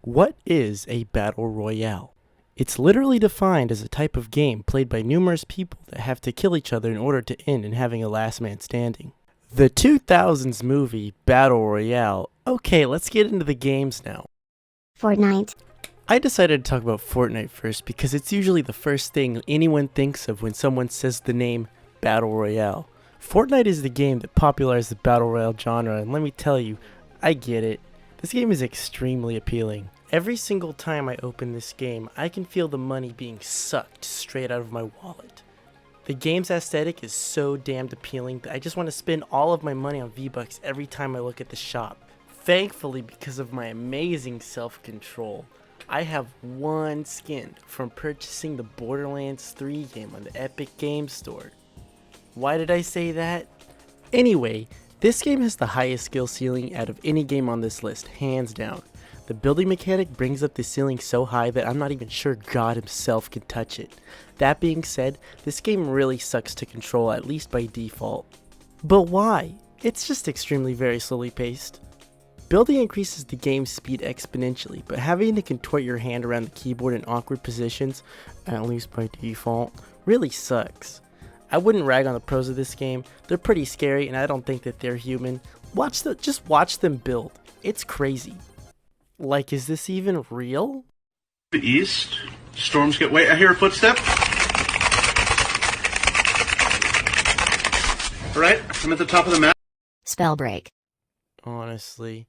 What is a battle royale? It's literally defined as a type of game played by numerous people that have to kill each other in order to end in having a last man standing. The 2000s movie Battle Royale. Okay, let's get into the games now. Fortnite. I decided to talk about Fortnite first because it's usually the first thing anyone thinks of when someone says the name Battle Royale. Fortnite is the game that popularized the Battle Royale genre, and let me tell you, I get it. This game is extremely appealing. Every single time I open this game, I can feel the money being sucked straight out of my wallet. The game's aesthetic is so damned appealing that I just want to spend all of my money on V-Bucks every time I look at the shop. Thankfully, because of my amazing self-control, I have one skin from purchasing the Borderlands 3 game on the Epic Games Store. Why did I say that? Anyway, this game has the highest skill ceiling out of any game on this list, hands down. The building mechanic brings up the ceiling so high that I'm not even sure God himself can touch it. That being said, this game really sucks to control, at least by default. But why? It's just extremely very slowly paced. Building increases the game's speed exponentially, but having to contort your hand around the keyboard in awkward positions, at least by default, really sucks. I wouldn't rag on the pros of this game. They're pretty scary and I don't think that they're human. Just watch them build. It's crazy. Like, is this even real? The east. Storms get wait. I hear a footstep. All right, I'm at the top of the map. Spell break. Honestly.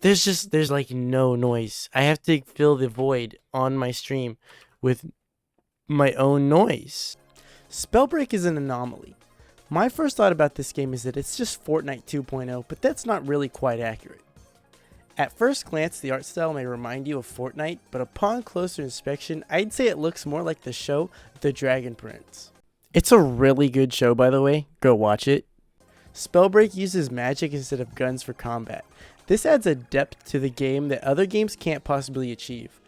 There's like no noise. I have to fill the void on my stream with my own noise. Spellbreak is an anomaly. My first thought about this game is that it's just Fortnite 2.0, but that's not really quite accurate. At first glance, the art style may remind you of Fortnite, but upon closer inspection, I'd say it looks more like the show The Dragon Prince. It's a really good show, by the way. Go watch it. Spellbreak uses magic instead of guns for combat. This adds a depth to the game that other games can't possibly achieve.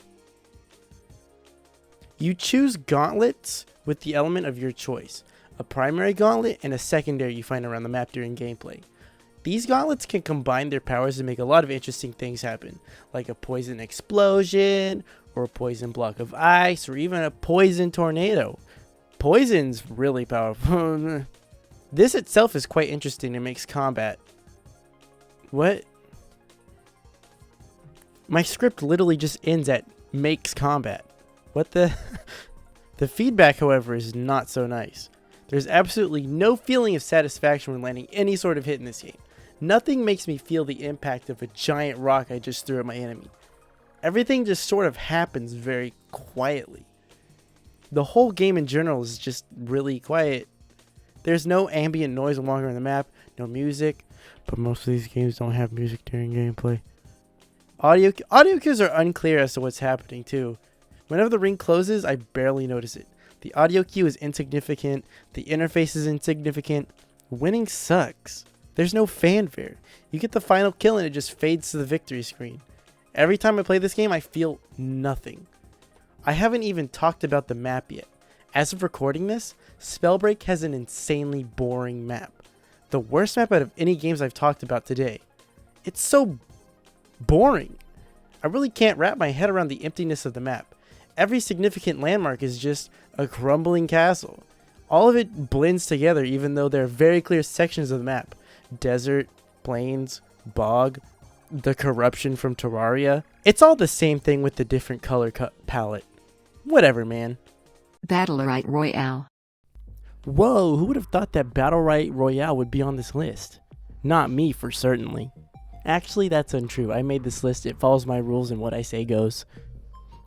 You choose gauntlets with the element of your choice, a primary gauntlet and a secondary you find around the map during gameplay. These gauntlets can combine their powers to make a lot of interesting things happen, like a poison explosion, or a poison block of ice, or even a poison tornado. Poison's really powerful. This itself is quite interesting and makes combat. What? My script literally just ends at makes combat. What the? The feedback, however, is not so nice. There's absolutely no feeling of satisfaction when landing any sort of hit in this game. Nothing makes me feel the impact of a giant rock I just threw at my enemy. Everything just sort of happens very quietly. The whole game in general is just really quiet. There's no ambient noise when walking around the map, no music, but most of these games don't have music during gameplay. Audio cues are unclear as to what's happening too. Whenever the ring closes, I barely notice it. The audio cue is insignificant, the interface is insignificant. Winning sucks. There's no fanfare. You get the final kill and it just fades to the victory screen. Every time I play this game, I feel nothing. I haven't even talked about the map yet. As of recording this, Spellbreak has an insanely boring map. The worst map out of any games I've talked about today. It's so boring. I really can't wrap my head around the emptiness of the map. Every significant landmark is just a crumbling castle. All of it blends together even though there are very clear sections of the map. Desert, plains, bog, the corruption from Terraria. It's all the same thing with the different color palette. Whatever, man. Battle Royale. Whoa, who would have thought that Battle Royale would be on this list? Not me, for certainly. Actually, that's untrue. I made this list. It follows my rules and what I say goes.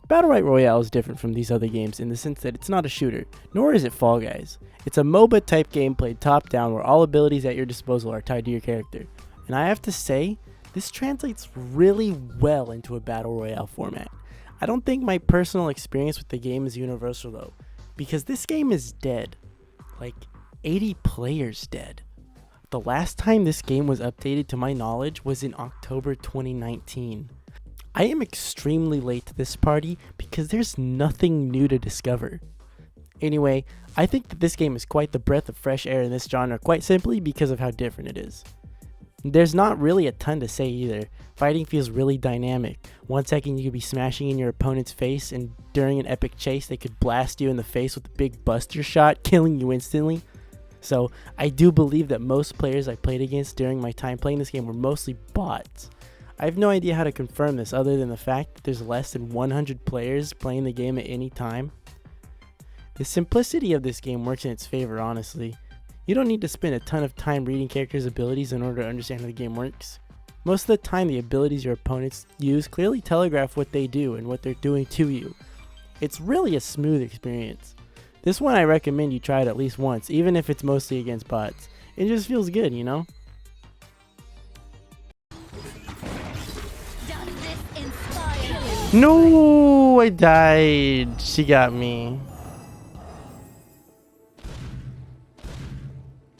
Battle Royale is different from these other games in the sense that it's not a shooter, nor is it Fall Guys. It's a MOBA type game played top down where all abilities at your disposal are tied to your character. And I have to say, this translates really well into a Battle Royale format. I don't think my personal experience with the game is universal though, because this game is dead. Like 80 players dead. The last time this game was updated to my knowledge was in October 2019. I am extremely late to this party because there's nothing new to discover. Anyway, I think that this game is quite the breath of fresh air in this genre quite simply because of how different it is. There's not really a ton to say either. Fighting feels really dynamic. 1 second you could be smashing in your opponent's face, and during an epic chase they could blast you in the face with a big buster shot, killing you instantly. So I do believe that most players I played against during my time playing this game were mostly bots. I have no idea how to confirm this other than the fact that there's less than 100 players playing the game at any time. The simplicity of this game works in its favor, honestly. You don't need to spend a ton of time reading characters' abilities in order to understand how the game works. Most of the time, the abilities your opponents use clearly telegraph what they do and what they're doing to you. It's really a smooth experience. This one I recommend you try it at least once, even if it's mostly against bots. It just feels good, you know? No, I died. She got me.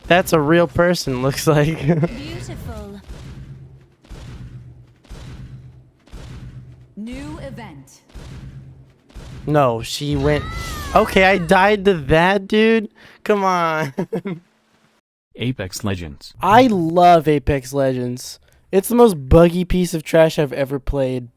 That's a real person, looks like. Beautiful. New event. No, she went. Okay, I died to that, dude. Come on. Apex Legends. I love Apex Legends. It's the most buggy piece of trash I've ever played.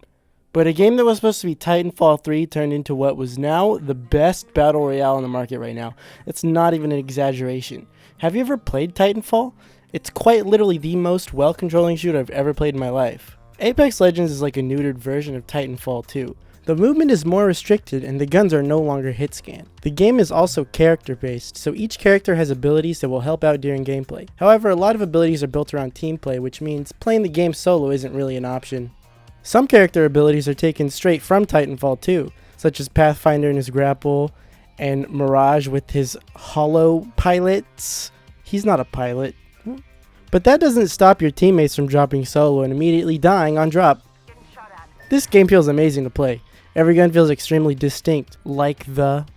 But a game that was supposed to be Titanfall 3 turned into what was now the best battle royale on the market right now. It's not even an exaggeration. Have you ever played Titanfall? It's quite literally the most well-controlling shooter I've ever played in my life. Apex Legends is like a neutered version of Titanfall 2. The movement is more restricted and the guns are no longer hit scan. The game is also character based, so each character has abilities that will help out during gameplay. However, a lot of abilities are built around team play, which means playing the game solo isn't really an option. Some character abilities are taken straight from Titanfall 2, such as Pathfinder and his grapple, and Mirage with his holo pilots. He's not a pilot. But that doesn't stop your teammates from dropping solo and immediately dying on drop. This game feels amazing to play. Every gun feels extremely distinct, like the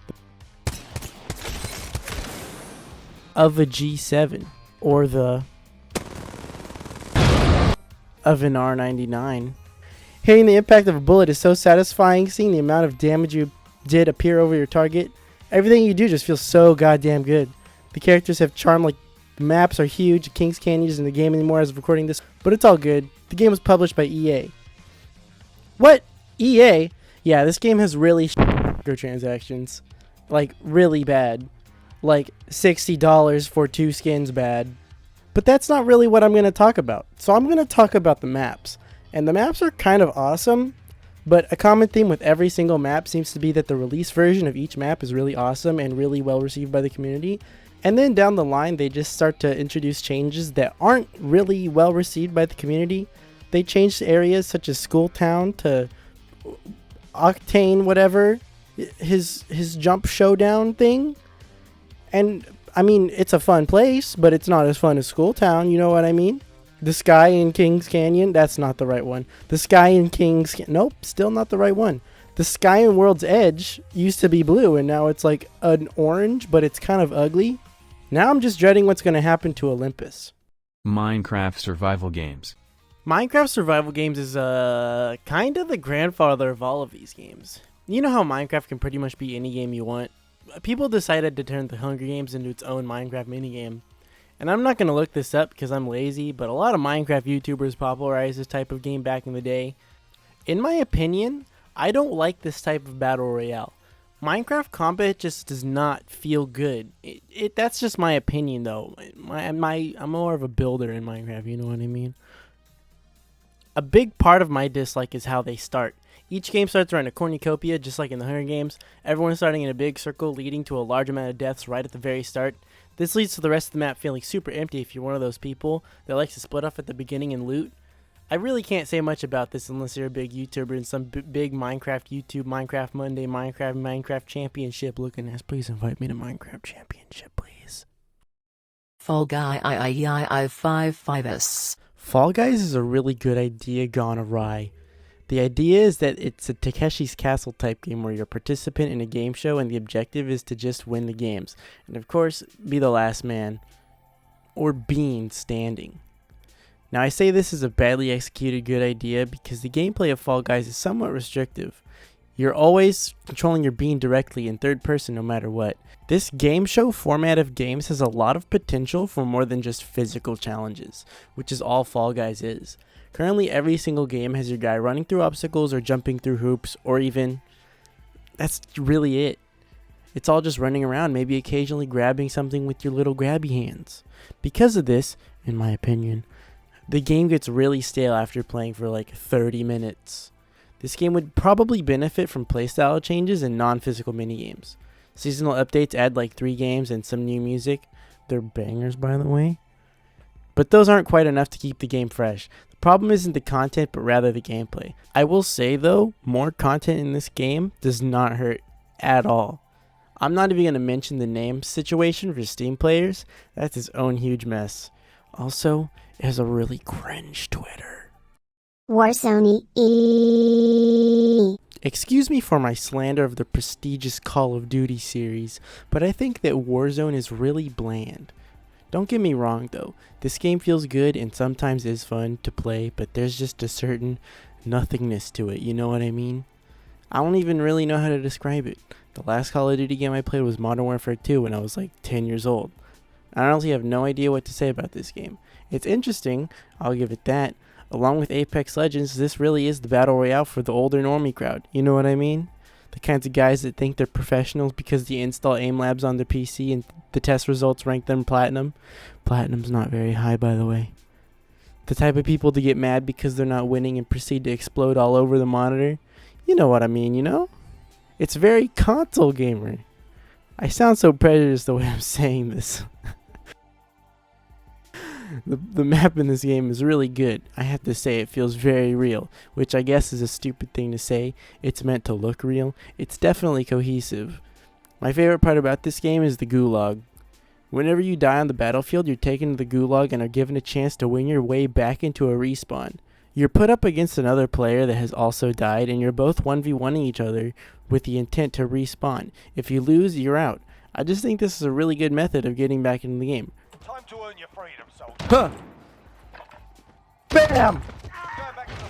of a G7 or the of an R99. Hearing the impact of a bullet is so satisfying. Seeing the amount of damage you did appear over your target, everything you do just feels so goddamn good. The characters have charm, like the maps are huge. Kings Canyon isn't in the game anymore as of recording this, but it's all good. The game was published by EA. What? EA? Yeah, this game has really microtransactions. Like, really bad. Like, $60 for 2 skins bad. But that's not really what I'm going to talk about. So I'm going to talk about the maps. And the maps are kind of awesome, but a common theme with every single map seems to be that the release version of each map is really awesome and really well received by the community. And then down the line, they just start to introduce changes that aren't really well received by the community. They changed areas such as School Town to Octane, whatever, his jump showdown thing. And I mean, it's a fun place, but it's not as fun as School Town, you know what I mean? The sky in Kings Canyon, that's not the right one. The sky in nope, still not the right one. The sky in World's Edge used to be blue, and now it's like an orange, but it's kind of ugly. Now I'm just dreading what's going to happen to Olympus. Minecraft survival games. Minecraft survival games is kind of the grandfather of all of these games. You know how Minecraft can pretty much be any game you want? People decided to turn the Hunger Games into its own Minecraft minigame. And I'm not going to look this up because I'm lazy, but a lot of Minecraft YouTubers popularized this type of game back in the day. In my opinion, I don't like this type of battle royale. Minecraft combat just does not feel good. That's just my opinion, though. I'm more of a builder in Minecraft, you know what I mean? A big part of my dislike is how they start. Each game starts around a cornucopia, just like in the Hunger Games. Everyone's starting in a big circle, leading to a large amount of deaths right at the very start. This leads to the rest of the map feeling super empty if you're one of those people that likes to split off at the beginning and loot. I really can't say much about this unless you're a big YouTuber in some big Minecraft YouTube, Minecraft Monday, Minecraft Championship looking ass. Please invite me to Minecraft Championship, please. Fall Guy I55S. Fall Guys is a really good idea gone awry. The idea is that it's a Takeshi's Castle type game where you're a participant in a game show and the objective is to just win the games. And of course, be the last man or being standing. Now I say this is a badly executed good idea because the gameplay of Fall Guys is somewhat restrictive. You're always controlling your being directly in third person no matter what. This game show format of games has a lot of potential for more than just physical challenges, which is all Fall Guys is. Currently, every single game has your guy running through obstacles or jumping through hoops, or even, that's really it. It's all just running around, maybe occasionally grabbing something with your little grabby hands. Because of this, in my opinion, the game gets really stale after playing for like 30 minutes. This game would probably benefit from playstyle changes and non-physical minigames. Seasonal updates add like 3 games and some new music. They're bangers, by the way. But those aren't quite enough to keep the game fresh. The problem isn't the content, but rather the gameplay. I will say though, more content in this game does not hurt at all. I'm not even going to mention the name situation for Steam players. That's its own huge mess. Also, it has a really cringe Twitter. Warzone. Excuse me for my slander of the prestigious Call of Duty series, but I think that Warzone is really bland. Don't get me wrong though, this game feels good and sometimes is fun to play, but there's just a certain nothingness to it, you know what I mean? I don't even really know how to describe it. The last Call of Duty game I played was Modern Warfare 2 when I was like 10 years old. I honestly have no idea what to say about this game. It's interesting, I'll give it that. Along with Apex Legends, this really is the battle royale for the older normie crowd. You know what I mean? The kinds of guys that think they're professionals because they install aim labs on their PC and the test results rank them platinum. Platinum's not very high, by the way. The type of people to get mad because they're not winning and proceed to explode all over the monitor. You know what I mean, you know? It's very console gamer. I sound so prejudiced the way I'm saying this. The map in this game is really good. I have to say it feels very real, which I guess is a stupid thing to say. It's meant to look real. It's definitely cohesive. My favorite part about this game is the gulag. Whenever you die on the battlefield, you're taken to the gulag and are given a chance to win your way back into a respawn. You're put up against another player that has also died, and you're both 1v1ing each other with the intent to respawn. If you lose, you're out. I just think this is a really good method of getting back into the game. Time to earn your freedom, soldier. Huh. Bam!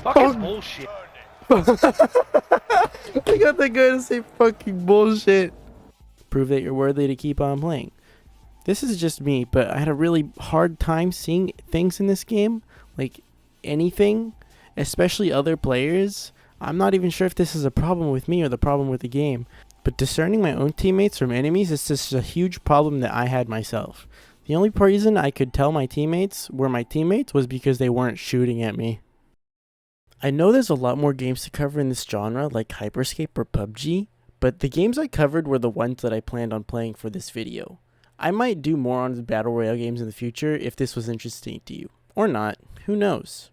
Fucking bullshit. I got the guy to say fucking bullshit. Prove that you're worthy to keep on playing. This is just me, but I had a really hard time seeing things in this game. Like anything, especially other players. I'm not even sure if this is a problem with me or the problem with the game. But discerning my own teammates from enemies is just a huge problem that I had myself. The only reason I could tell my teammates were my teammates was because they weren't shooting at me. I know there's a lot more games to cover in this genre like Hyperscape or PUBG, but the games I covered were the ones that I planned on playing for this video. I might do more on the Battle Royale games in the future if this was interesting to you. Or not, who knows.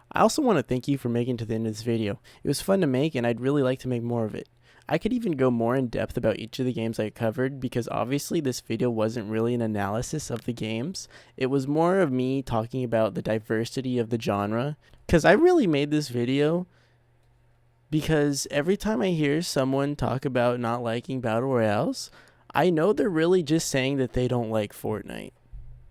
I also want to thank you for making it to the end of this video. It was fun to make and I'd really like to make more of it. I could even go more in depth about each of the games I covered because obviously this video wasn't really an analysis of the games. It was more of me talking about the diversity of the genre. Because I really made this video because every time I hear someone talk about not liking Battle Royales, I know they're really just saying that they don't like Fortnite.